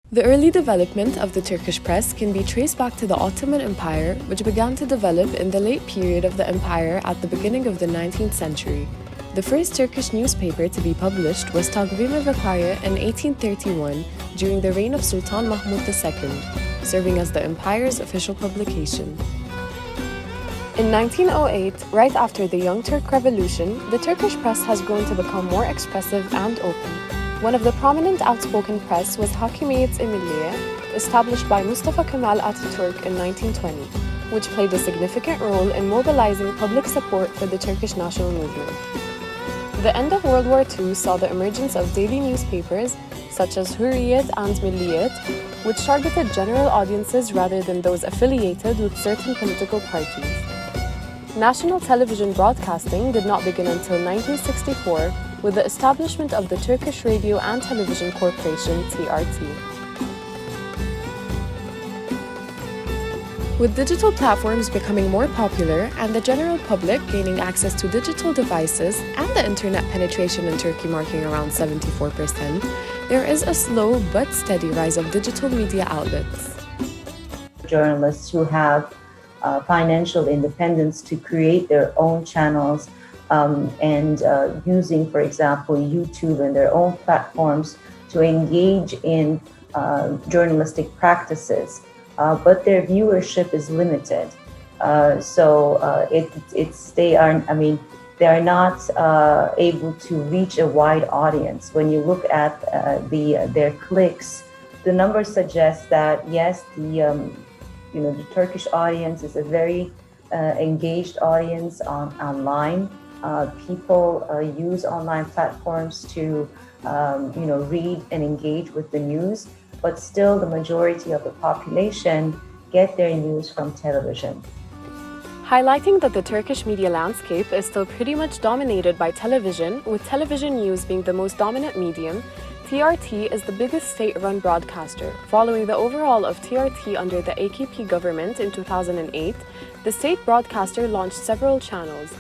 The early development of the Turkish press can be traced back to the Ottoman Empire, which began to develop in the late period of the empire at the beginning of the 19th century. The first Turkish newspaper to be published was Takvim-i Vakaya in 1831 during the reign of Sultan Mahmud II, serving as the empire's official publication. In 1908, right after the Young Turk Revolution, the Turkish press has grown to become more expressive and open. One of the prominent outspoken press was Hakimiyet-i Milliye, established by Mustafa Kemal Atatürk in 1920, which played a significant role in mobilizing public support for the Turkish national movement. The end of World War II saw the emergence of daily newspapers such as Hürriyet and Milliyet, which targeted general audiences rather than those affiliated with certain political parties. National television broadcasting did not begin until 1964 with the establishment of the Turkish Radio and Television Corporation, TRT. With digital platforms becoming more popular and the general public gaining access to digital devices and the internet penetration in Turkey marking around 74%, there is a slow but steady rise of digital media outlets. Journalists who have financial independence to create their own channels and using, for example, YouTube and their own platforms to engage in journalistic practices. But their viewership is limited. They are not able to reach a wide audience. When you look at their clicks, the numbers suggest that yes, the Turkish audience is a very engaged audience online. People use online platforms to read and engage with the news, but still the majority of the population get their news from television. Highlighting that the Turkish media landscape is still pretty much dominated by television, with television news being the most dominant medium, TRT is the biggest state-run broadcaster. Following the overhaul of TRT under the AKP government in 2008, the state broadcaster launched several channels.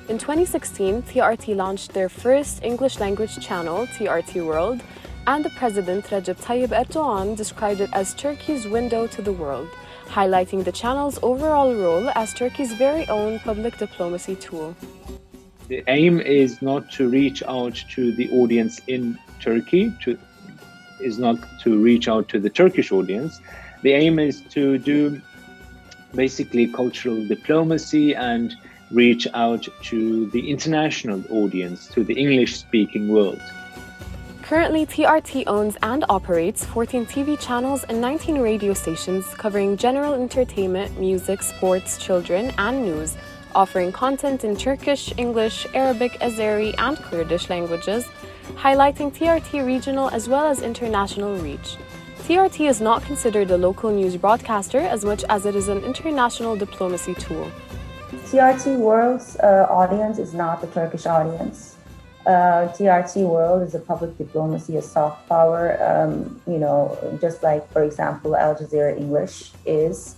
In 2016, TRT launched their first English-language channel, TRT World, and the president, Recep Tayyip Erdogan, described it as Turkey's window to the world, highlighting the channel's overall role as Turkey's very own public diplomacy tool. The aim is not to reach out to the audience in Turkey, is not to reach out to the Turkish audience. The aim is to do basically cultural diplomacy and reach out to the international audience, to the English-speaking world. Currently, TRT owns and operates 14 TV channels and 19 radio stations covering general entertainment, music, sports, children, and news, offering content in Turkish, English, Arabic, Azeri, and Kurdish languages, highlighting TRT regional as well as international reach. TRT is not considered a local news broadcaster as much as it is an international diplomacy tool. TRT World's audience is not the Turkish audience. TRT World is a public diplomacy, a soft power, just like, for example, Al Jazeera English is,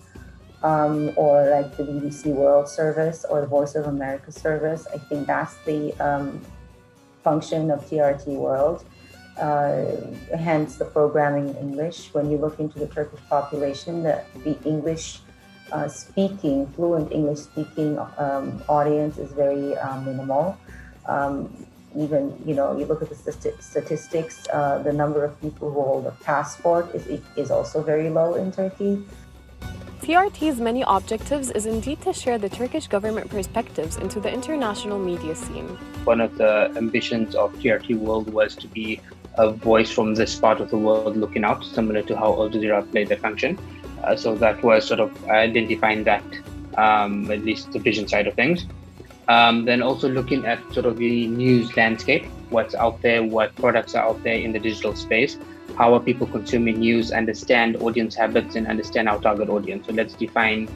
or like the BBC World Service or the Voice of America service. I think that's the function of TRT World, hence the programming in English. When you look into the Turkish population, the English fluent English speaking audience is very minimal. Even, you look at the statistics, the number of people who hold a passport is also very low in Turkey. TRT's many objectives is indeed to share the Turkish government perspectives into the international media scene. One of the ambitions of TRT World was to be a voice from this part of the world looking out, similar to how Al Jazeera played their function. So that was sort of identifying that, at least the vision side of things. Then also looking at sort of the news landscape, what's out there, what products are out there in the digital space, how are people consuming news, understand audience habits and understand our target audience. So let's define,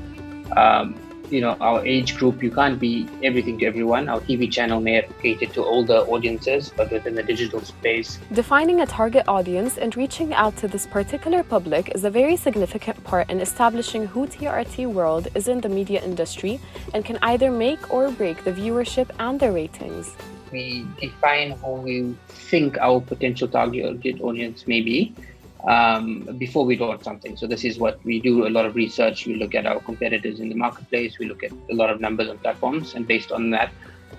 our age group. You can't be everything to everyone. Our TV channel may have catered to older audiences, but within the digital space. Defining a target audience and reaching out to this particular public is a very significant part in establishing who TRT World is in the media industry and can either make or break the viewership and the ratings. We define who we think our potential target audience may be. before we launch something. So this is what we do: a lot of research. We look at our competitors in the marketplace. We look at a lot of numbers on platforms, and based on that,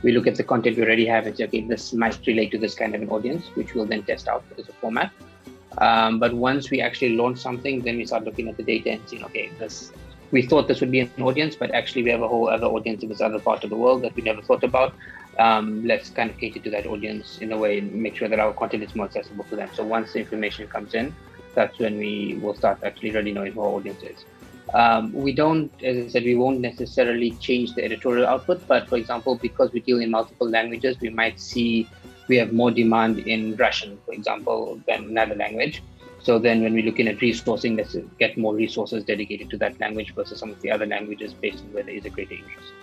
we look at the content we already have and say, okay, this might relate to this kind of an audience, which we'll then test out as a format. But once we actually launch something, then we start looking at the data and saying, okay, we thought this would be an audience, but actually we have a whole other audience in this other part of the world that we never thought about. Let's kind of cater to that audience in a way and make sure that our content is more accessible to them. So once the information comes in, that's when we will start actually really knowing who our audience is. We don't, as I said, we won't necessarily change the editorial output, but for example, because we deal in multiple languages, we might see we have more demand in Russian, for example, than another language. So then when we're looking at resourcing, let's get more resources dedicated to that language versus some of the other languages based on where there is a greater interest.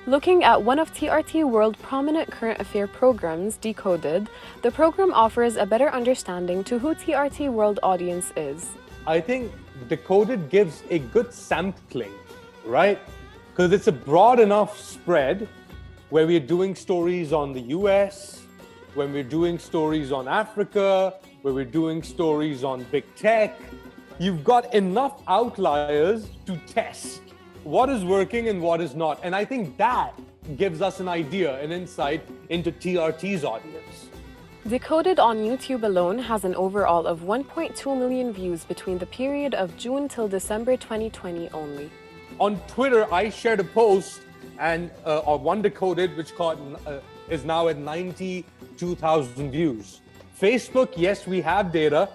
Looking at one of TRT World prominent current affair programs, Decoded, the program offers a better understanding to who TRT World audience is. I think Decoded gives a good sampling, right? Because it's a broad enough spread where we're doing stories on the US, when we're doing stories on Africa, where we're doing stories on big tech. You've got enough outliers to test what is working and what is not. And I think that gives us an idea, an insight into TRT's audience. Decoded on YouTube alone has an overall of 1.2 million views between the period of June till December 2020 only. On Twitter, I shared a post and one Decoded, which is now at 92,000 views. Facebook, yes, we have data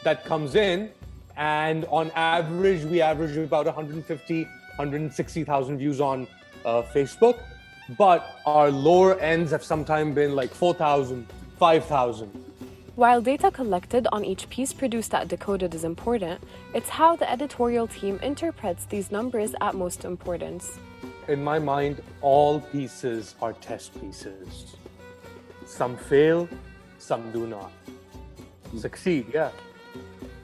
that comes in, and on average, we average about 150, 160,000 views on Facebook, but our lower ends have sometimes been like 4,000, 5,000. While data collected on each piece produced at Decoded is important, it's how the editorial team interprets these numbers at most importance. In my mind, all pieces are test pieces. Some fail, some do not. Succeed, yeah.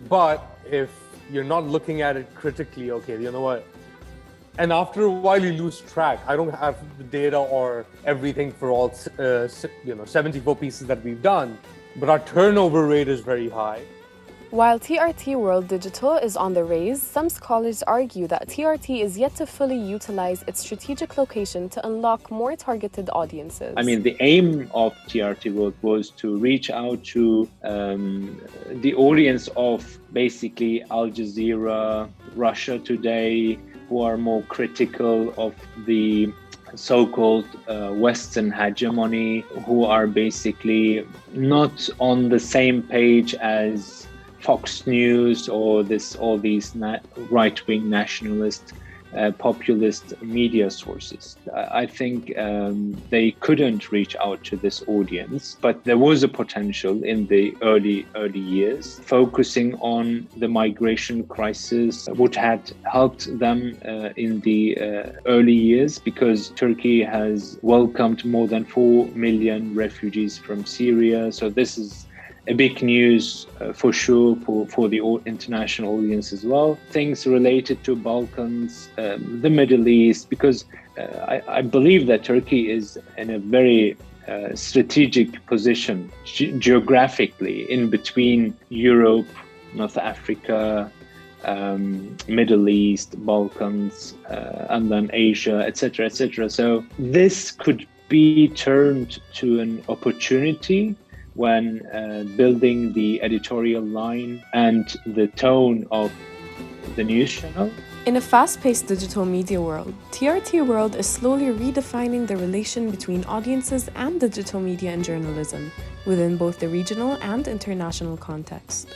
But if you're not looking at it critically, okay, you know what? And after a while, you lose track. I don't have the data or everything for all 74 pieces that we've done, but our turnover rate is very high. While TRT World Digital is on the rise, some scholars argue that TRT is yet to fully utilize its strategic location to unlock more targeted audiences. I mean, the aim of TRT World was to reach out to the audience of basically Al Jazeera, Russia Today, who are more critical of the so-called Western hegemony, who are basically not on the same page as Fox News or all these right-wing nationalist populist media sources. I think they couldn't reach out to this audience, but there was a potential in the early years. Focusing on the migration crisis would have helped them in the early years, because Turkey has welcomed more than 4 million refugees from Syria. So this is a big news for sure for the international audience as well. Things related to Balkans, the Middle East, because I believe that Turkey is in a very strategic position geographically in between Europe, North Africa, Middle East, Balkans, and then Asia, etc., etc. So this could be turned to an opportunity when building the editorial line and the tone of the news channel. In a fast-paced digital media world, TRT World is slowly redefining the relation between audiences and digital media and journalism within both the regional and international context.